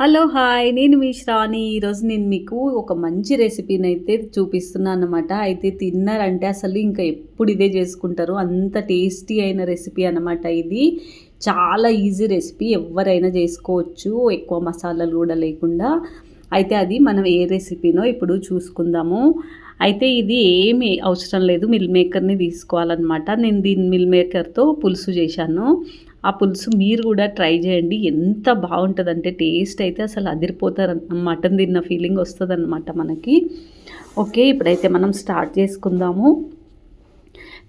Hello hi నేను మీ శ్రావణి. ఈరోజు నేను మీకు ఒక మంచి రెసిపీని అయితే చూపిస్తున్నాను అన్నమాట. అయితే తిన్నారంటే అసలు ఇంకా ఎప్పుడు ఇదే చేసుకుంటారు, అంత టేస్టీ అయిన రెసిపీ అన్నమాట ఇది. చాలా ఈజీ రెసిపీ, ఎవరైనా చేసుకోవచ్చు, ఎక్కువ మసాలాలు కూడా లేకుండా. అయితే అది మనం ఏ రెసిపీనో ఇప్పుడు చూసుకుందాము. అయితే ఇది ఏమి అవసరం లేదు, మిల్ మేకర్ని తీసుకోవాలన్నమాట. నేను దీని మిల్ మేకర్తో పులుసు చేశాను. ఆ పులుసు మీరు కూడా ట్రై చేయండి, ఎంత బాగుంటుందంటే టేస్ట్ అయితే అసలు అదిరిపోతారు, మటన్ తిన్న ఫీలింగ్ వస్తుందన్నమాట మనకి. ఓకే, ఇప్పుడైతే మనం స్టార్ట్ చేసుకుందాము.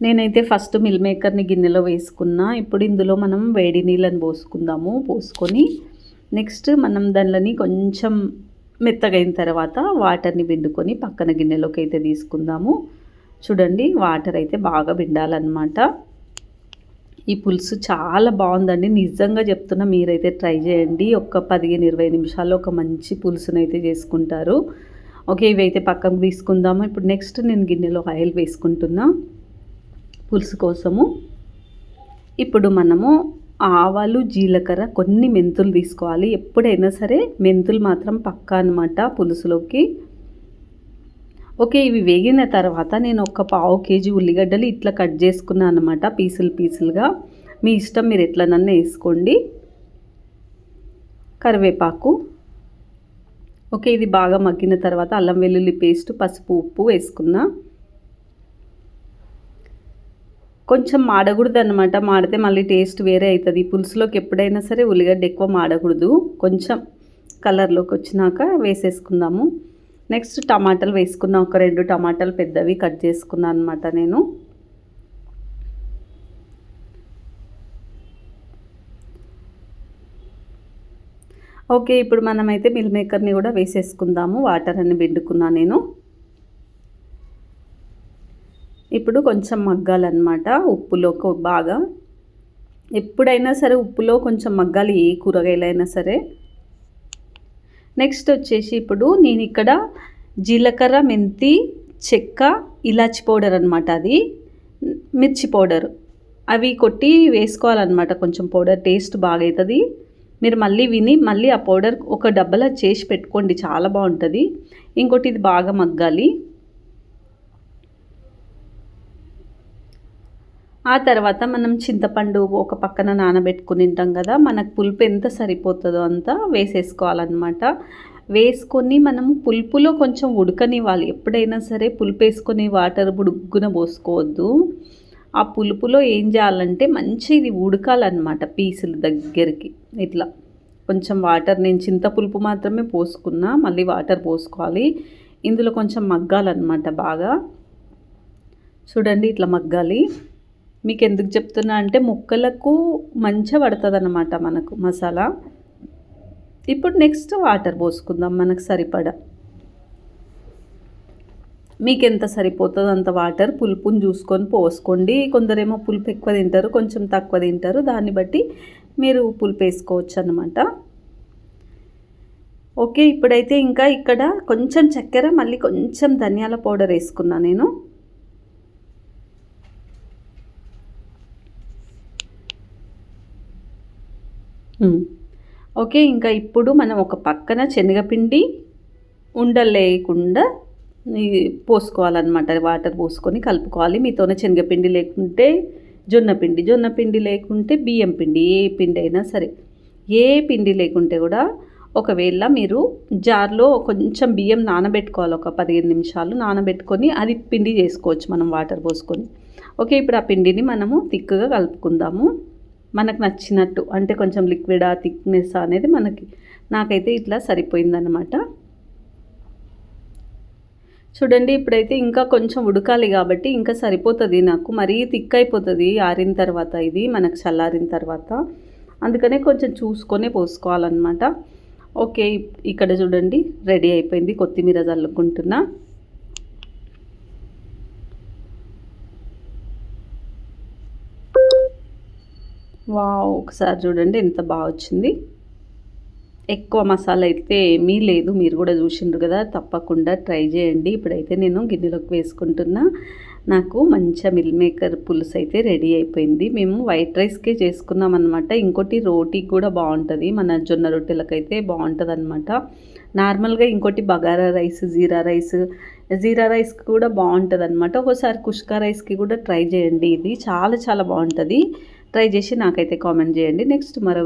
నేనైతే ఫస్ట్ మిల్ మేకర్ని గిన్నెలో వేసుకున్నా. ఇప్పుడు ఇందులో మనం వేడి నీళ్ళని పోసుకొని నెక్స్ట్ మనం దానిని కొంచెం మెత్తగైన తర్వాత వాటర్ని పిండుకొని పక్కన గిన్నెలోకి అయితే తీసుకుందాము. చూడండి, వాటర్ అయితే బాగా పిండాలన్నమాట. ఈ పులుసు చాలా బాగుందండి, నిజంగా చెప్తున్నా, మీరైతే ట్రై చేయండి. ఒక 15-20 నిమిషాల్లో ఒక మంచి పులుసునైతే చేసుకుంటారు. ఓకే, ఇవైతే పక్కకు తీసుకుందాము. ఇప్పుడు నెక్స్ట్ నేను గిన్నెలో ఆయిల్ వేసుకుంటున్నా పులుసు కోసము. ఇప్పుడు మనము ఆవాలు, జీలకర్ర, కొన్ని మెంతులు తీసుకోవాలి. ఎప్పుడైనా సరే మెంతులు మాత్రం పక్కా అనమాట పులుసులోకి. ఓకే, ఇవి వేగిన తర్వాత నేను ఒక 1/2 కేజీ ఉల్లిగడ్డలు ఇట్లా కట్ చేసుకున్నాను అనమాట, పీసులుగా. మీ ఇష్టం, మీరు ఎట్లనన్నా వేసుకోండి. కరివేపాకు. ఓకే, ఇది బాగా మగ్గిన తర్వాత అల్లం వెల్లుల్లి పేస్ట్, పసుపు, ఉప్పు వేసుకున్నా. కొంచెం మాడకూడదు అనమాట, మాడితే మళ్ళీ టేస్ట్ వేరే అవుతుంది. పులుసులోకి ఎప్పుడైనా సరే ఉల్లిగడ్డ ఎక్కువ మాడకూడదు, కొంచెం కలర్లోకి వచ్చినాక వేసేసుకుందాము. నెక్స్ట్ టమాటాలు వేసుకున్నా, ఒక 2 టమాటాలు పెద్దవి కట్ చేసుకున్నాను అనమాట నేను. ఓకే, ఇప్పుడు మనమైతే మిల్ మేకర్ని కూడా వేసేసుకుందాము. వాటర్ అన్ని పిండుకున్నా నేను. ఇప్పుడు కొంచెం మగ్గాలన్నమాట ఉప్పులోకి బాగా. ఎప్పుడైనా సరే ఉప్పులో కొంచెం మగ్గాలి, ఏ కూరగాయలైనా సరే. నెక్స్ట్ వచ్చేసి ఇప్పుడు నేను ఇక్కడ జీలకర్ర, మెంతి, చెక్క, ఇలాచి పౌడర్ అనమాట, అది మిర్చి పౌడర్, అవి కొట్టి వేసుకోవాలన్నమాట. కొంచెం పౌడర్ టేస్ట్ బాగా అవుతుంది. మీరు మళ్ళీ ఆ పౌడర్ ఒక డబ్బాలో చేసి పెట్టుకోండి, చాలా బాగుంటుంది. ఇంకోటి, ఇది బాగా మగ్గాలి. ఆ తర్వాత మనం చింతపండు ఒక పక్కన నానబెట్టుకుని ఉంటాం కదా, మనకు పులుపు ఎంత సరిపోతుందో అంత వేసేసుకోవాలన్నమాట. వేసుకొని మనము పులుపులో కొంచెం ఉడకనివ్వాలి. ఎప్పుడైనా సరే పులుపు వేసుకొని వాటర్ బుడుగ్గున పోసుకోవద్దు. ఆ పులుపులో ఏం చేయాలంటే మంచి ఇది ఉడకాలన్నమాట, పీసులు దగ్గరికి ఇట్లా. కొంచెం వాటర్, నేను చింత పులుపు మాత్రమే పోసుకున్నా, మళ్ళీ వాటర్ పోసుకోవాలి. ఇందులో కొంచెం మగ్గాలన్నమాట బాగా. చూడండి, ఇట్లా మగ్గాలి. మీకు ఎందుకు చెప్తున్నా అంటే ముక్కలకు మంచిగా పడుతుంది అన్నమాట మనకు మసాలా. ఇప్పుడు నెక్స్ట్ వాటర్ పోసుకుందాం మనకు సరిపడా. మీకు ఎంత సరిపోతుందో అంత వాటర్ పులుపుని చూసుకొని పోసుకోండి. కొందరేమో పులుపు ఎక్కువ తింటారు, కొంచెం తక్కువ తింటారు, దాన్ని బట్టి మీరు పులుపు వేసుకోవచ్చు అన్నమాట. ఓకే, ఇప్పుడైతే ఇంకా ఇక్కడ కొంచెం చక్కెర, మళ్ళీ కొంచెం ధనియాల పౌడర్ వేసుకున్నా నేను. ఓకే, ఇంకా ఇప్పుడు మనం ఒక పక్కన శనగపిండి ఉండలు లేకుండా పోసుకోవాలన్నమాట. వాటర్ పోసుకొని కలుపుకోవాలి. మీతోనే శనగపిండి లేకుంటే జొన్నపిండి లేకుంటే బియ్యం పిండి, ఏ పిండి అయినా సరే. ఏ పిండి లేకుంటే కూడా ఒకవేళ మీరు జార్లో కొంచెం బియ్యం నానబెట్టుకోవాలి, ఒక 15 నిమిషాలు నానబెట్టుకొని అది పిండి చేసుకోవచ్చు మనం వాటర్ పోసుకొని. ఓకే, ఇప్పుడు ఆ పిండిని మనము థిక్గా కలుపుకుందాము, మనకు నచ్చినట్టు. అంటే కొంచెం లిక్విడా థిక్నెస్ అనేది నాకైతే ఇట్లా సరిపోయిందనమాట. చూడండి, ఇప్పుడైతే ఇంకా కొంచెం ఉడకాలి కాబట్టి ఇంకా సరిపోతుంది నాకు. మరీ థిక్ అయిపోతుంది ఆరిన తర్వాత, ఇది మనకు చల్లారిన తర్వాత. అందుకనే కొంచెం చూసుకొనే పోసుకోవాలన్నమాట. ఓకే, ఇక్కడ చూడండి రెడీ అయిపోయింది. కొత్తిమీర చల్లుకుంటున్నా. వావ్, ఒకసారి చూడండి ఎంత బాగా వచ్చింది. ఎక్కువ మసాలా అయితే ఏమీ లేదు, మీరు కూడా చూసిండ్రు కదా, తప్పకుండా ట్రై చేయండి. ఇప్పుడైతే నేను గిన్నెలోకి వేసుకుంటున్నా. నాకు మంచిగా మిల్ మేకర్ పులుసు అయితే రెడీ అయిపోయింది. మేము వైట్ రైస్కే చేసుకున్నాం అనమాట. ఇంకోటి రోటీకి కూడా బాగుంటుంది, మన జొన్న రొట్టెలకైతే బాగుంటుంది అనమాట. నార్మల్గా ఇంకోటి బగారా రైస్, జీరా రైస్కి కూడా బాగుంటుంది అనమాట. ఒకసారి కుష్కా రైస్కి కూడా ట్రై చేయండి. ఇది చాలా చాలా బాగుంటుంది. ట్రై చేసి నాకైతే కామెంట్ చేయండి. నెక్స్ట్ మరో